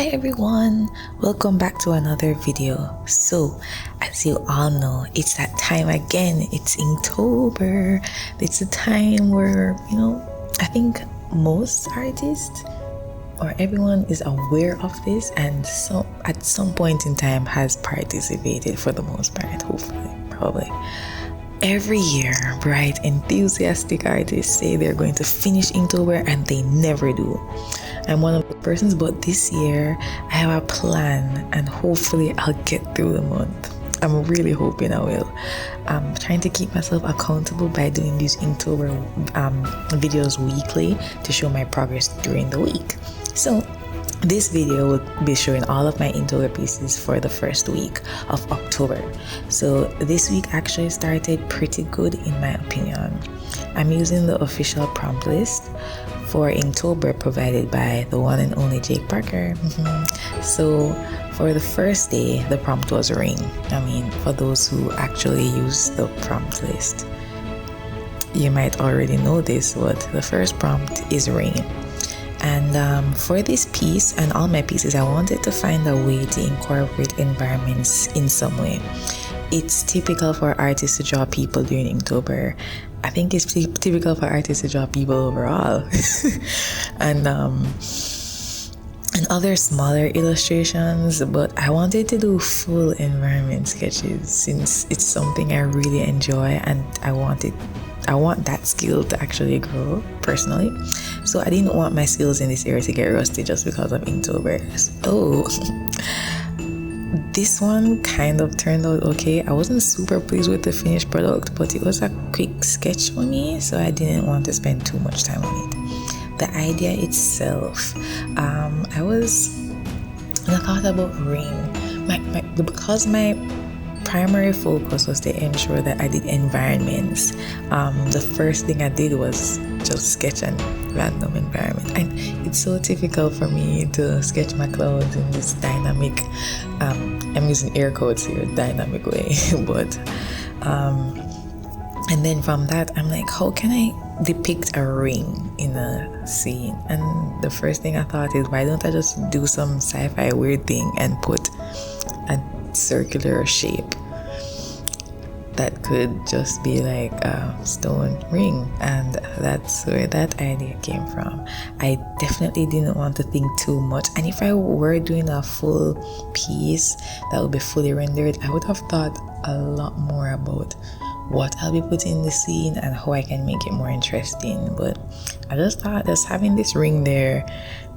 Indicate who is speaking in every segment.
Speaker 1: Hi everyone, welcome back to another video. So as you all know, it's that time again. It's Inktober. It's a time where I think most artists or everyone is aware of this, and so at some point in time has participated for the most part, hopefully, probably. Every year, bright, enthusiastic artists say they're going to finish Inktober and they never do. I'm one of the persons, but this year I have a plan and hopefully I'll get through the month. I'm really hoping I will. I'm trying to keep myself accountable by doing these Inktober videos weekly to show my progress during the week. So this video will be showing all of my Inktober pieces for the first week of October. So this week actually started pretty good in my opinion. I'm using the official prompt list for Inktober provided by the one and only Jake Parker. So for the first day, the prompt was ring. For those who actually use the prompt list, you might already know this, but the first prompt is ring. And for this piece and all my pieces, I wanted to find a way to incorporate environments in some way. It's typical for artists to draw people during Inktober. I think it's typical for artists to draw people overall. and other smaller illustrations, but I wanted to do full environment sketches since it's something I really enjoy and I want that skill to actually grow personally. So I didn't want my skills in this area to get rusty just because of Inktober. So this one kind of turned out okay. I wasn't super pleased with the finished product, but it was a quick sketch for me, so I didn't want to spend too much time on it. The idea itself, I thought about ring. Because my primary focus was to ensure that I did environments. The first thing I did was just sketch a random environment, and it's so typical for me to sketch my clouds in this dynamic, I'm using air quotes here, dynamic way, but and then from that I'm like, how can I depict a ring in a scene? And the first thing I thought is, why don't I just do some sci-fi weird thing and put a circular shape that could just be like a stone ring? And that's where that idea came from. I definitely didn't want to think too much, and if I were doing a full piece that would be fully rendered, I would have thought a lot more about what I'll be putting in the scene and how I can make it more interesting. But I just thought just having this ring there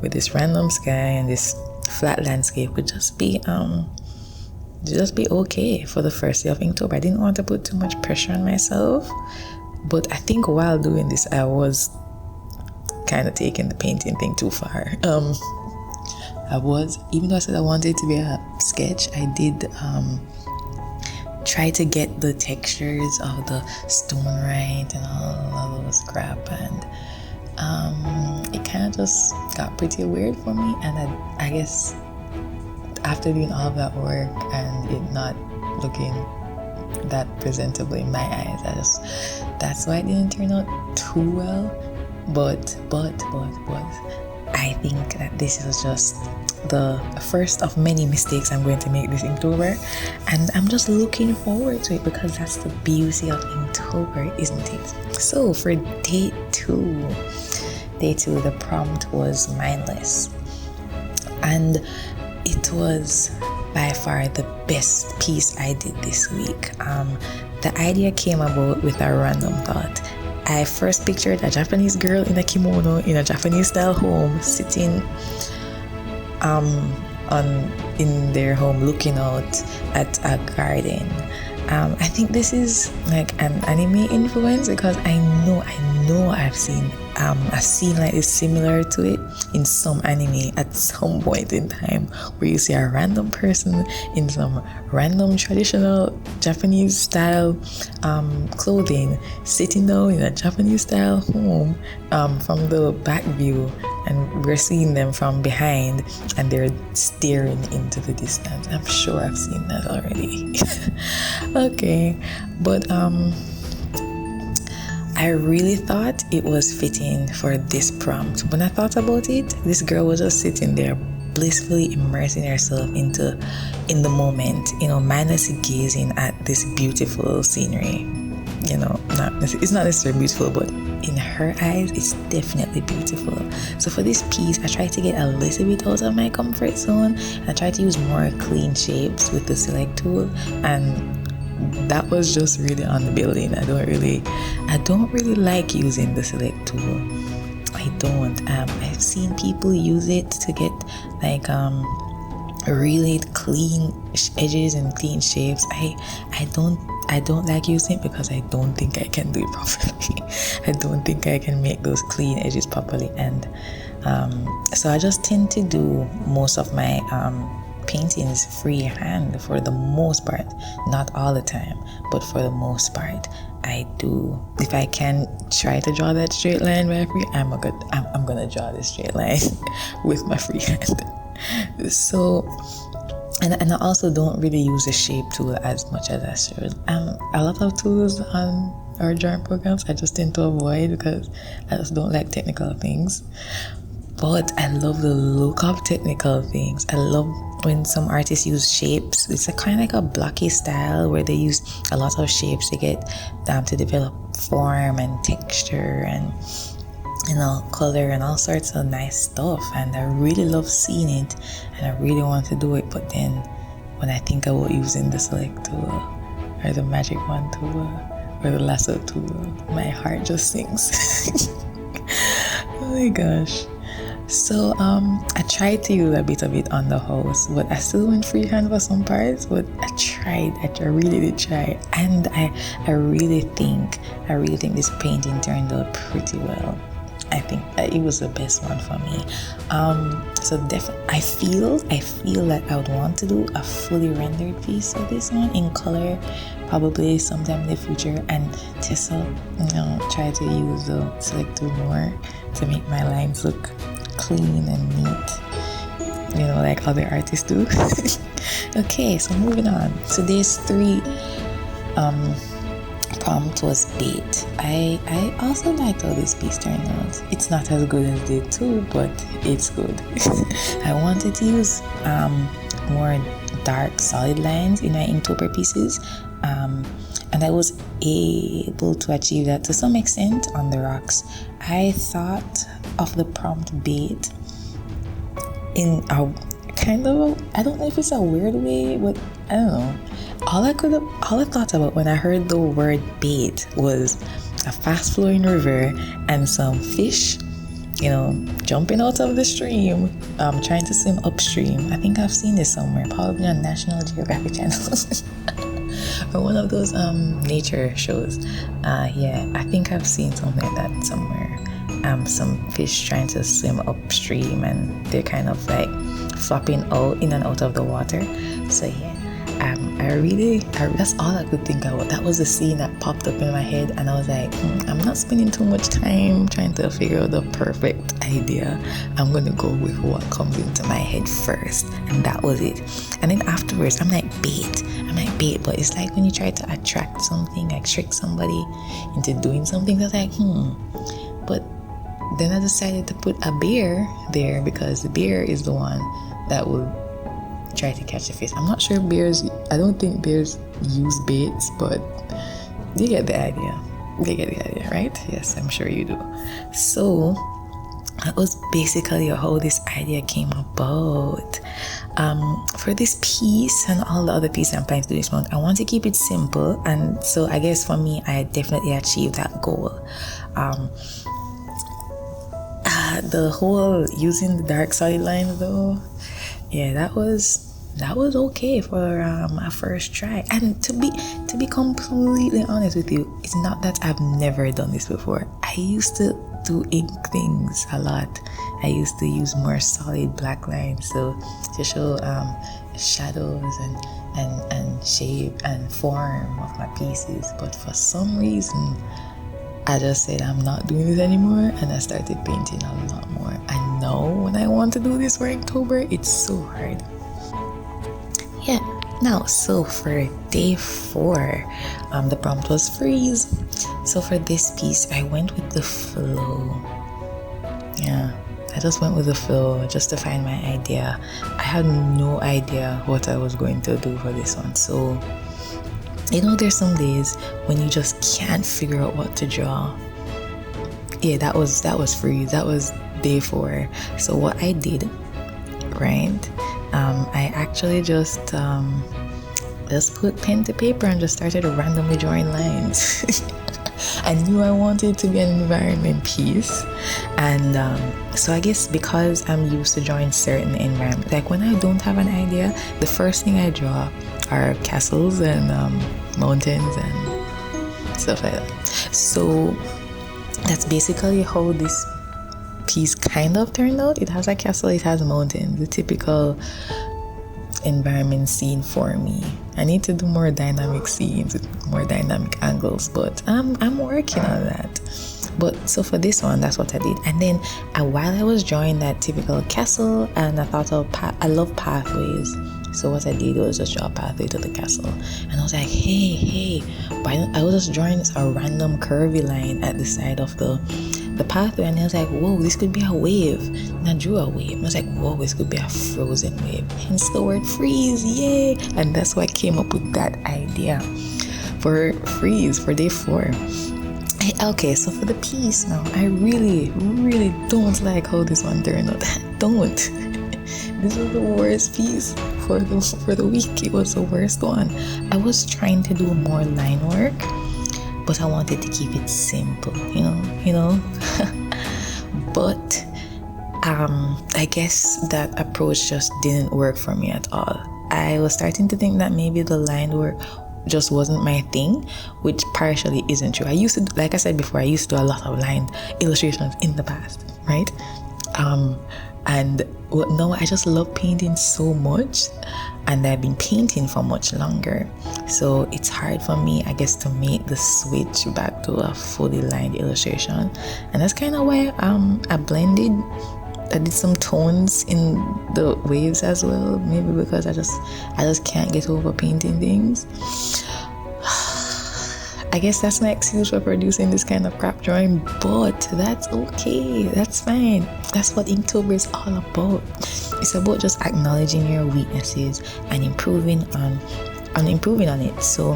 Speaker 1: with this random sky and this flat landscape would just be okay for the first day of Inktober. I didn't want to put too much pressure on myself, but I think while doing this I was kind of taking the painting thing too far. Even though I said I wanted it to be a sketch, I did try to get the textures of the stone right and all of those crap, and it kind of just got pretty weird for me. And I guess after doing all of that work and it not looking that presentable in my eyes, that's why it didn't turn out too well. But I think that this is just the first of many mistakes I'm going to make this Inktober, and I'm just looking forward to it because that's the beauty of Inktober, isn't it? So for day two, the prompt was mindless, and it was by far the best piece I did this week. The idea came about with a random thought. I first pictured a Japanese girl in a kimono in a Japanese style home, sitting in their home looking out at a garden. I think this is like an anime influence because I know I've seen a scene like this similar to it in some anime at some point in time, where you see a random person in some random traditional Japanese style clothing sitting down in a Japanese style home from the back view, and we're seeing them from behind and they're staring into the distance. I'm sure I've seen that already. Okay, but I really thought it was fitting for this prompt. When I thought about it, this girl was just sitting there blissfully immersing yourself in the moment, minus gazing at this beautiful scenery. It's not necessarily beautiful, but in her eyes, it's definitely beautiful. So for this piece, I tried to get a little bit out of my comfort zone. I tried to use more clean shapes with the select tool, and that was just really on the building. I don't really like using the select tool. I don't. I've seen people use it to get like really clean edges and clean shapes. I don't like using it because I don't think I can do it properly. I don't think I can make those clean edges properly, and so I just tend to do most of my paintings freehand for the most part. Not all the time, but for the most part I do. If I can try to draw that straight line by free, I'm gonna draw this straight line with my freehand. So and I also don't really use the shape tool as much as I should. A lot of tools on our drawing programs I just tend to avoid because I just don't like technical things. But I love the look of technical things. I love when some artists use shapes. It's a kind of like a blocky style where they use a lot of shapes to get to develop form and texture and color and all sorts of nice stuff. And I really love seeing it, and I really want to do it. But then when I think about using the select tool or the magic wand tool or the lasso tool, my heart just sinks. Oh my gosh. So I tried to use a bit of it on the house, but I still went freehand for some parts. But I really did try, and I really think this painting turned out pretty well. I think it was the best one for me. So definitely, I feel that I would want to do a fully rendered piece of this one in color, probably sometime in the future, and just try to use the select tool more to make my lines look clean and neat, like other artists do. Okay, so moving on. Today's 3 prompt was bait. I also liked how this piece turned out. It's not as good as day 2, but it's good. I wanted to use more dark solid lines in my Inktober pieces, and I was able to achieve that to some extent on the rocks. I thought of the prompt bait in a kind of I don't know if it's a weird way, but I don't know. All I thought about when I heard the word bait was a fast flowing river and some fish, jumping out of the stream, trying to swim upstream. I think I've seen this somewhere, probably on National Geographic Channel or one of those nature shows. Yeah, I think I've seen something like that somewhere. Some fish trying to swim upstream, and they're kind of like flopping out in and out of the water. So yeah, that's all I could think about. That was the scene that popped up in my head, and I was like, I'm not spending too much time trying to figure out the perfect idea. I'm gonna go with what comes into my head first, and that was it. And then afterwards, I'm like bait, but it's like when you try to attract something, like trick somebody into doing something. That's like, but then I decided to put a bear there because the bear is the one that will try to catch the fish. I'm not sure I don't think bears use baits, but you get the idea. Right? Yes, I'm sure you do. So that was basically how this idea came about. For this piece and all the other pieces I'm planning to do this month, I want to keep it simple, and so I guess for me, I definitely achieved that goal. The whole using the dark solid lines though, yeah, that was okay for a first try. And to be completely honest with you, it's not that I've never done this before. I used to do ink things a lot. I used to use more solid black lines to show shadows and shape and form of my pieces. But for some reason, I just said I'm not doing this anymore, and I started painting a lot more. I know when I want to do this for Inktober, it's so hard. Yeah. Now, so for day 4, the prompt was freeze. So for this piece, I went with the flow. Yeah, I just went with the flow just to find my idea. I had no idea what I was going to do for this one. So, you know, there's some days when you just can't figure out what to draw. Yeah, that was freeze. That was day 4. So what I did, right? I actually just put pen to paper and just started randomly drawing lines. I knew I wanted it to be an environment piece, and so I guess because I'm used to drawing certain environments, like when I don't have an idea, the first thing I draw are castles and mountains and stuff like that. So that's basically how this piece kind of turned out. It has a castle, it has mountains, the typical environment scene for me. I need to do more dynamic scenes with more dynamic angles, but I'm working on that. But so for this one, that's what I did. And then while I was drawing that typical castle, and I thought of I love pathways, so what I did was just draw a pathway to the castle. And I was like, hey, I was just drawing a random curvy line at the side of the pathway, and I was like, whoa, this could be a wave. And I drew a wave. I was like, whoa, this could be a frozen wave. Hence the word freeze, yay! And that's why I came up with that idea for freeze for day 4. Okay, so for the piece now, I really don't like how this one turned out. Don't. This was the worst piece for the week. It was the worst one. I was trying to do more line work, but I wanted to keep it simple, you know. But I guess that approach just didn't work for me at all. I was starting to think that maybe the line work just wasn't my thing, which partially isn't true. I used to, like I said before, I used to do a lot of line illustrations in the past, right? And now I just love painting so much, and I've been painting for much longer, so it's hard for me, I guess, to make the switch back to a fully lined illustration. And that's kind of why I did some tones in the waves as well, maybe because I just can't get over painting things. I guess that's my excuse for producing this kind of crap drawing, but that's okay, that's fine. That's what Inktober is all about. It's about just acknowledging your weaknesses and improving on it. So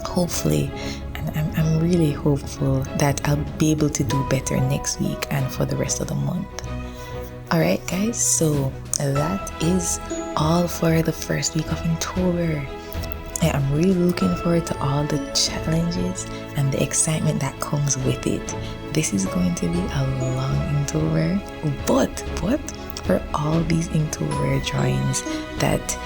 Speaker 1: hopefully, and I'm really hopeful that I'll be able to do better next week and for the rest of the month. Alright guys, so that is all for the first week of Inktober. I am really looking forward to all the challenges and the excitement that comes with it. This is going to be a long Inktober, but for all these Inktober drawings that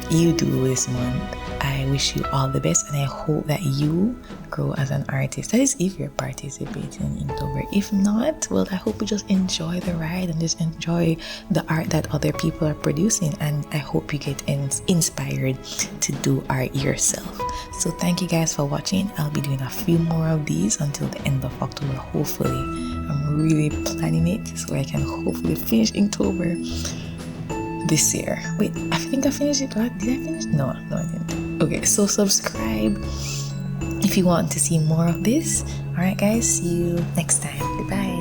Speaker 1: you do this month, I wish you all the best, and I hope that you grow as an artist. That is, if you're participating in Inktober. If not, well, I hope you just enjoy the ride and just enjoy the art that other people are producing, and I hope you get inspired to do art yourself. So thank you guys for watching. I'll be doing a few more of these until the end of October, hopefully. I'm really planning it so I can hopefully finish Inktober this year. Wait, I think I finished it. Did I finish? No, I didn't. Okay, so subscribe if you want to see more of this. Alright guys, see you next time. Goodbye.